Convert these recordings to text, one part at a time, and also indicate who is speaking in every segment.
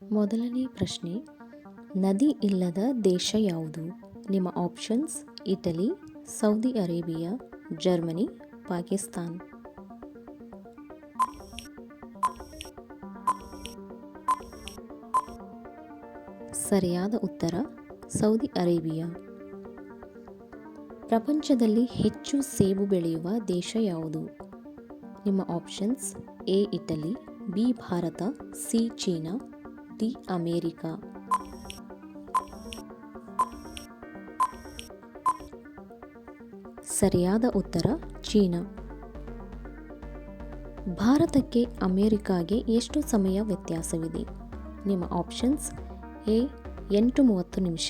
Speaker 1: ಮೊದಲನೇ ಪ್ರಶ್ನೆ, ನದಿ ಇಲ್ಲದ ದೇಶ ಯಾವುದು? ನಿಮ್ಮ options Italy, Saudi Arabia, Germany, Pakistan. ಸರಿಯಾದ ಉತ್ತರ ಸೌದಿ ಅರೇಬಿಯಾ. ಪ್ರಪಂಚದಲ್ಲಿ ಹೆಚ್ಚು ಸೇಬು ಬೆಳೆಯುವ ದೇಶ ಯಾವುದು? ನಿಮ್ಮ options A Italy, B Bharat, C China, D America. ಸರಿಯಾದ ಉತ್ತರ ಚೀನಾ. ಭಾರತಕ್ಕೆ ಅಮೇರಿಕಾಗೆ ಎಷ್ಟು ಸಮಯ ವ್ಯತ್ಯಾಸವಿದೆ? ನಿಮ್ಮ ಆಪ್ಷನ್ಸ್ ಎ 8:30 ನಿಮಿಷ,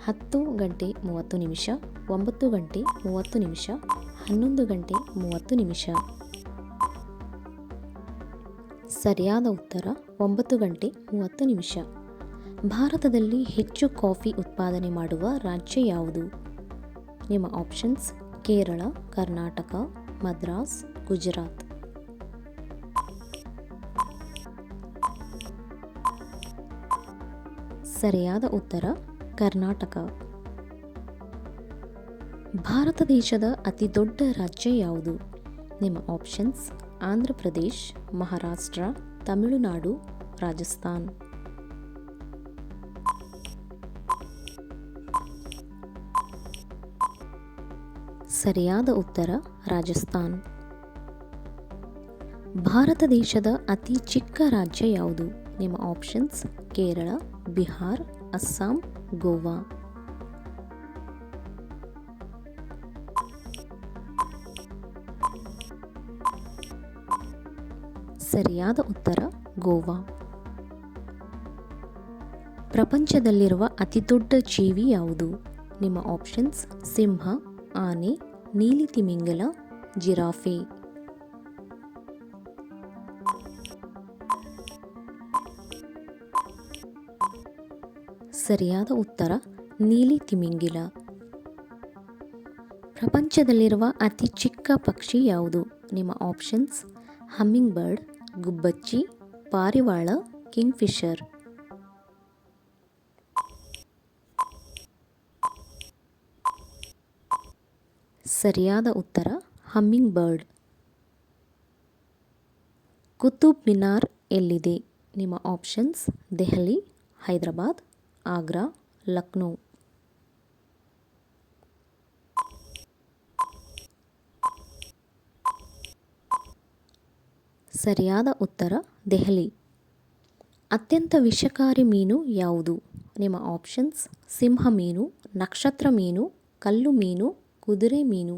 Speaker 1: 10 ಗಂಟೆ 30 ನಿಮಿಷ, 9 ಗಂಟೆ 30 ನಿಮಿಷ, 11 ಗಂಟೆ 30 ನಿಮಿಷ. ಸರಿಯಾದ ಉತ್ತರ 9 ಗಂಟೆ 30 ನಿಮಿಷ. ಭಾರತದಲ್ಲಿ ಹೆಚ್ಚು ಕಾಫಿ ಉತ್ಪಾದನೆ ಮಾಡುವ ರಾಜ್ಯ ಯಾವುದು? ನಿಮ್ಮ ಆಪ್ಷನ್ಸ್ ಕೇರಳ, ಕರ್ನಾಟಕ, ಮದ್ರಾಸ್, ಗುಜರಾತ್. ಸರಿಯಾದ ಉತ್ತರ ಕರ್ನಾಟಕ. ಭಾರತ ದೇಶದ ಅತಿ ದೊಡ್ಡ ರಾಜ್ಯ ಯಾವುದು? ನಿಮ್ಮ ಆಪ್ಷನ್ಸ್ ಆಂಧ್ರ ಪ್ರದೇಶ್, ಮಹಾರಾಷ್ಟ್ರ, ತಮಿಳುನಾಡು, ರಾಜಸ್ಥಾನ್. ಸರಿಯಾದ ಉತ್ತರ ರಾಜಸ್ಥಾನ್. ಭಾರತ ದೇಶದ ಅತಿ ಚಿಕ್ಕ ರಾಜ್ಯ ಯಾವುದು? ನಿಮ್ಮ ಆಪ್ಷನ್ಸ್ ಕೇರಳ, ಬಿಹಾರ್, ಅಸ್ಸಾಂ, ಗೋವಾ. ಸರಿಯಾದ ಉತ್ತರ ಗೋವಾ. ಪ್ರಪಂಚದಲ್ಲಿರುವ ಅತಿದೊಡ್ಡ ಜೀವಿ ಯಾವುದು? ನಿಮ್ಮ ಆಪ್ಷನ್ಸ್ ಸಿಂಹ, ಆನೆ, ನೀಲಿ ತಿಮಿಂಗಲ, ಜಿರಾಫೆ. ಸರಿಯಾದ ಉತ್ತರ ನೀಲಿ ತಿಮಿಂಗಿಲ. ಪ್ರಪಂಚದಲ್ಲಿರುವ ಅತಿ ಚಿಕ್ಕ ಪಕ್ಷಿ ಯಾವುದು? ನಿಮ್ಮ ಆಪ್ಷನ್ಸ್ ಹಮ್ಮಿಂಗ್ ಬರ್ಡ್, ಗುಬ್ಬಚ್ಚಿ, ಪಾರಿವಾಳ, ಕಿಂಗ್ಫಿಷರ್. ಸರಿಯಾದ ಉತ್ತರ ಹಮ್ಮಿಂಗ್ ಬರ್ಡ್. ಕುತುಬ್ ಮಿನಾರ್ ಎಲ್ಲಿದೆ? ನಿಮ್ಮ ಆಪ್ಷನ್ಸ್ ದೆಹಲಿ, ಹೈದರಾಬಾದ್, ಆಗ್ರಾ, ಲಕ್ನೋ. ಸರಿಯಾದ ಉತ್ತರ ದೆಹಲಿ. ಅತ್ಯಂತ ವಿಷಕಾರಿ ಮೀನು ಯಾವುದು? ನಿಮ್ಮ ಆಪ್ಷನ್ಸ್ ಸಿಂಹ ಮೀನು, ನಕ್ಷತ್ರ ಮೀನು, ಕಲ್ಲು ಮೀನು, ಕುದುರೆ ಮೀನು.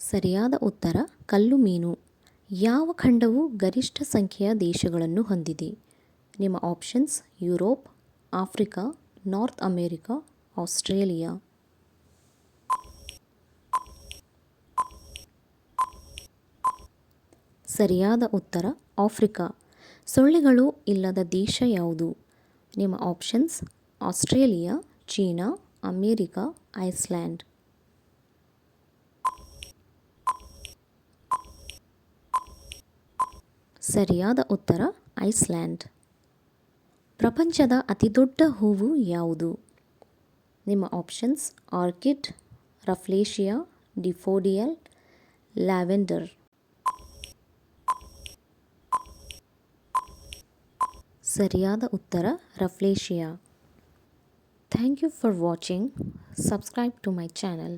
Speaker 1: ಸರಿಯಾದ ಉತ್ತರ ಕಲ್ಲು ಮೀನು. ಯಾವ ಖಂಡವು ಗರಿಷ್ಠ ಸಂಖ್ಯೆಯ ದೇಶಗಳನ್ನು ಹೊಂದಿದೆ? ನಿಮ್ಮ options Europe, Africa, North America, Australia. ಸರಿಯಾದ ಉತ್ತರ ಆಫ್ರಿಕಾ. ಸೊಳ್ಳೆಗಳು ಇಲ್ಲದ ದೇಶ ಯಾವುದು? ನಿಮ್ಮ options Australia, China, America, Iceland. ಸರಿಯಾದ ಉತ್ತರ ಐಸ್ಲ್ಯಾಂಡ್. ಪ್ರಪಂಚದ ಅತಿದೊಡ್ಡ ಹೂವು ಯಾವುದು? ನಿಮ್ಮ options orchid, rafflesia, daffodil, lavender. ಸರಿಯಾದ ಉತ್ತರ rafflesia. Thank you for watching. Subscribe to my channel.